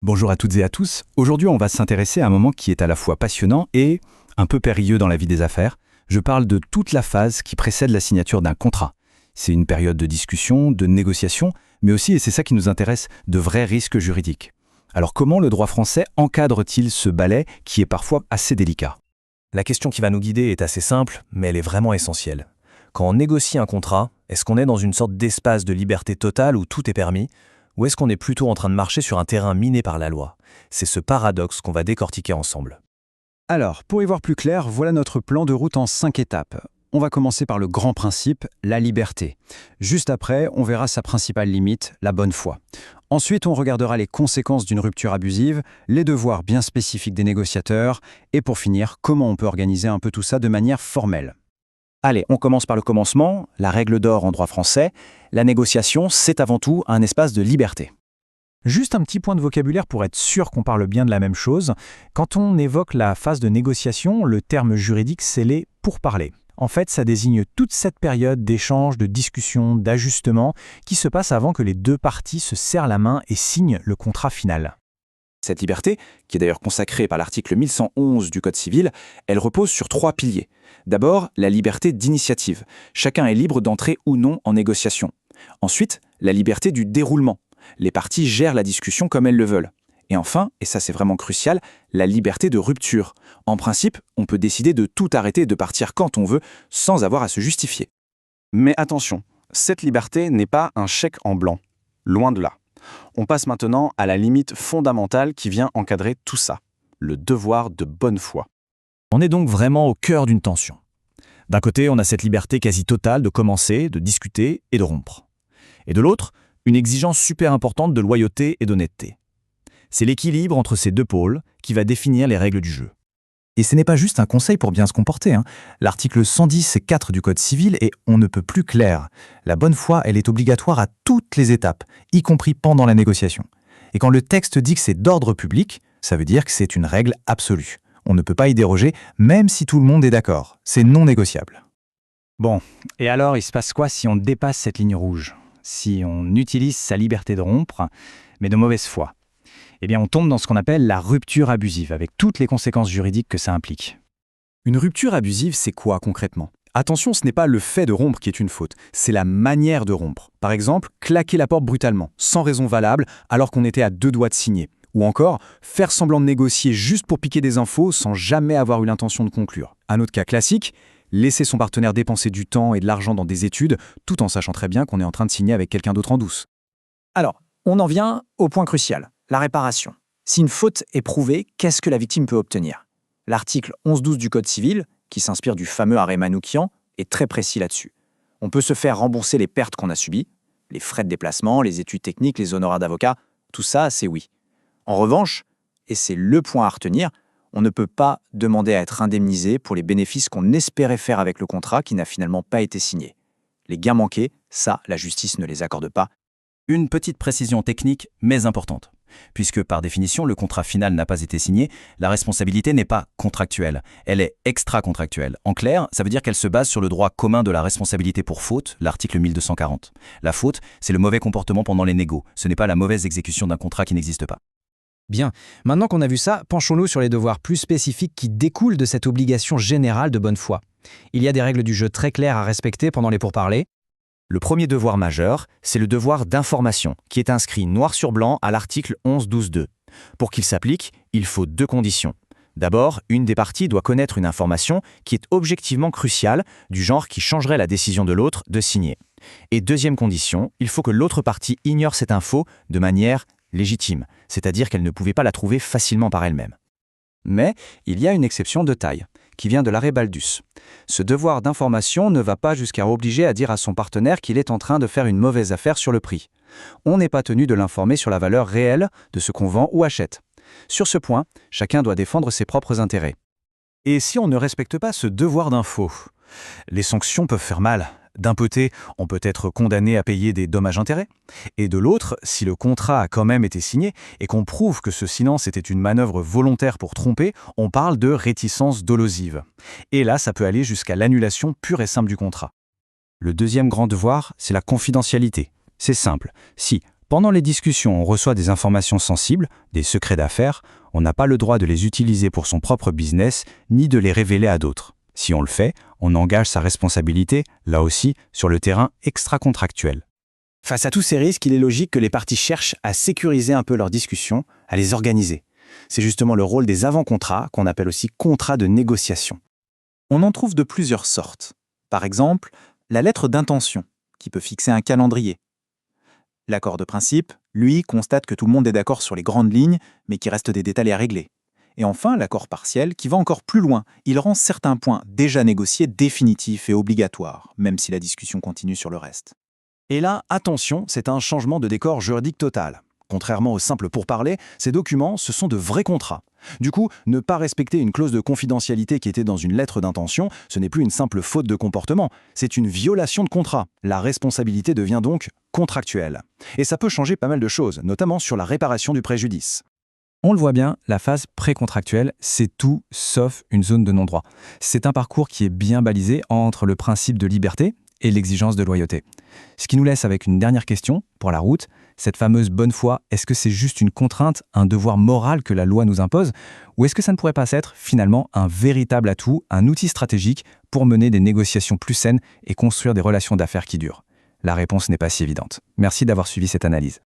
Bonjour à toutes et à tous. Aujourd'hui, on va s'intéresser à un moment qui est à la fois passionnant et un peu périlleux dans la vie des affaires. Je parle de toute la phase qui précède la signature d'un contrat. C'est une période de discussion, de négociation, mais aussi, et c'est ça qui nous intéresse, de vrais risques juridiques. Alors comment le droit français encadre-t-il ce balai qui est parfois assez délicat? La question qui va nous guider est assez simple, mais elle est vraiment essentielle. Quand on négocie un contrat, est-ce qu'on est dans une sorte d'espace de liberté totale où tout est permis, ou est-ce qu'on est plutôt en train de marcher sur un terrain miné par la loi? C'est ce paradoxe qu'on va décortiquer ensemble. Alors, pour y voir plus clair, voilà notre plan de route en 5 étapes. On va commencer par le grand principe, la liberté. Juste après, on verra sa principale limite, la bonne foi. Ensuite, on regardera les conséquences d'une rupture abusive, les devoirs bien spécifiques des négociateurs, et pour finir, comment on peut organiser un peu tout ça de manière formelle. Allez, on commence par le commencement. La règle d'or en droit français, la négociation, c'est avant tout un espace de liberté. Juste un petit point de vocabulaire pour être sûr qu'on parle bien de la même chose. Quand on évoque la phase de négociation, le terme juridique, c'est les pourparlers. En fait, ça désigne toute cette période d'échange, de discussion, d'ajustement qui se passe avant que les deux parties se serrent la main et signent le contrat final. Cette liberté, qui est d'ailleurs consacrée par l'article 1111 du Code civil, elle repose sur 3 piliers. D'abord, la liberté d'initiative. Chacun est libre d'entrer ou non en négociation. Ensuite, la liberté du déroulement. Les parties gèrent la discussion comme elles le veulent. Et enfin, et ça c'est vraiment crucial, la liberté de rupture. En principe, on peut décider de tout arrêter et de partir quand on veut, sans avoir à se justifier. Mais attention, cette liberté n'est pas un chèque en blanc. Loin de là. On passe maintenant à la limite fondamentale qui vient encadrer tout ça, le devoir de bonne foi. On est donc vraiment au cœur d'une tension. D'un côté, on a cette liberté quasi totale de commencer, de discuter et de rompre. Et de l'autre, une exigence super importante de loyauté et d'honnêteté. C'est l'équilibre entre ces deux pôles qui va définir les règles du jeu. Et ce n'est pas juste un conseil pour bien se comporter. L'article 110.4 du Code civil est on ne peut plus clair. La bonne foi, elle est obligatoire à toutes les étapes, y compris pendant la négociation. Et quand le texte dit que c'est d'ordre public, ça veut dire que c'est une règle absolue. On ne peut pas y déroger, même si tout le monde est d'accord. C'est non négociable. Bon, et alors il se passe quoi si on dépasse cette ligne rouge? Si on utilise sa liberté de rompre, mais de mauvaise foi? Eh bien on tombe dans ce qu'on appelle la rupture abusive, avec toutes les conséquences juridiques que ça implique. Une rupture abusive, c'est quoi concrètement? Attention, ce n'est pas le fait de rompre qui est une faute, c'est la manière de rompre. Par exemple, claquer la porte brutalement, sans raison valable, alors qu'on était à 2 doigts de signer. Ou encore, faire semblant de négocier juste pour piquer des infos sans jamais avoir eu l'intention de conclure. Un autre cas classique, laisser son partenaire dépenser du temps et de l'argent dans des études, tout en sachant très bien qu'on est en train de signer avec quelqu'un d'autre en douce. Alors, on en vient au point crucial, la réparation. Si une faute est prouvée, qu'est-ce que la victime peut obtenir? L'article 1112 du Code civil, qui s'inspire du fameux arrêt Manoukian, est très précis là-dessus. On peut se faire rembourser les pertes qu'on a subies, les frais de déplacement, les études techniques, les honoraires d'avocat, tout ça, c'est oui. En revanche, et c'est le point à retenir, on ne peut pas demander à être indemnisé pour les bénéfices qu'on espérait faire avec le contrat qui n'a finalement pas été signé. Les gains manqués, ça, la justice ne les accorde pas. Une petite précision technique, mais importante. Puisque par définition, le contrat final n'a pas été signé, la responsabilité n'est pas contractuelle, elle est extra-contractuelle. En clair, ça veut dire qu'elle se base sur le droit commun de la responsabilité pour faute, l'article 1240. La faute, c'est le mauvais comportement pendant les négos, ce n'est pas la mauvaise exécution d'un contrat qui n'existe pas. Bien, maintenant qu'on a vu ça, penchons-nous sur les devoirs plus spécifiques qui découlent de cette obligation générale de bonne foi. Il y a des règles du jeu très claires à respecter pendant les pourparlers. Le premier devoir majeur, c'est le devoir d'information, qui est inscrit noir sur blanc à l'article 1112.2. Pour qu'il s'applique, il faut 2 conditions. D'abord, une des parties doit connaître une information qui est objectivement cruciale, du genre qui changerait la décision de l'autre de signer. Et deuxième condition, il faut que l'autre partie ignore cette info de manière légitime, c'est-à-dire qu'elle ne pouvait pas la trouver facilement par elle-même. Mais il y a une exception de taille, qui vient de l'arrêt Baldus. Ce devoir d'information ne va pas jusqu'à obliger à dire à son partenaire qu'il est en train de faire une mauvaise affaire sur le prix. On n'est pas tenu de l'informer sur la valeur réelle de ce qu'on vend ou achète. Sur ce point, chacun doit défendre ses propres intérêts. Et si on ne respecte pas ce devoir d'info? Les sanctions peuvent faire mal. D'un côté, on peut être condamné à payer des dommages-intérêts. Et de l'autre, si le contrat a quand même été signé et qu'on prouve que ce silence était une manœuvre volontaire pour tromper, on parle de réticence dolosive. Et là, ça peut aller jusqu'à l'annulation pure et simple du contrat. Le deuxième grand devoir, c'est la confidentialité. C'est simple. Si, Pendant les discussions, on reçoit des informations sensibles, des secrets d'affaires, on n'a pas le droit de les utiliser pour son propre business, ni de les révéler à d'autres. Si on le fait, on engage sa responsabilité, là aussi, sur le terrain extra-contractuel. Face à tous ces risques, il est logique que les parties cherchent à sécuriser un peu leurs discussions, à les organiser. C'est justement le rôle des avant-contrats, qu'on appelle aussi contrats de négociation. On en trouve de plusieurs sortes. Par exemple, la lettre d'intention, qui peut fixer un calendrier. L'accord de principe, lui, constate que tout le monde est d'accord sur les grandes lignes, mais qu'il reste des détails à régler. Et enfin, l'accord partiel, qui va encore plus loin. Il rend certains points déjà négociés définitifs et obligatoires, même si la discussion continue sur le reste. Et là, attention, c'est un changement de décor juridique total. Contrairement aux simples pourparlers, ces documents, ce sont de vrais contrats. Du coup, ne pas respecter une clause de confidentialité qui était dans une lettre d'intention, ce n'est plus une simple faute de comportement, c'est une violation de contrat. La responsabilité devient donc contractuelle. Et ça peut changer pas mal de choses, notamment sur la réparation du préjudice. On le voit bien, la phase précontractuelle, c'est tout sauf une zone de non-droit. C'est un parcours qui est bien balisé entre le principe de liberté et l'exigence de loyauté. Ce qui nous laisse avec une dernière question pour la route. Cette fameuse bonne foi, est-ce que c'est juste une contrainte, un devoir moral que la loi nous impose, ou est-ce que ça ne pourrait pas être finalement un véritable atout, un outil stratégique pour mener des négociations plus saines et construire des relations d'affaires qui durent? La réponse n'est pas si évidente. Merci d'avoir suivi cette analyse.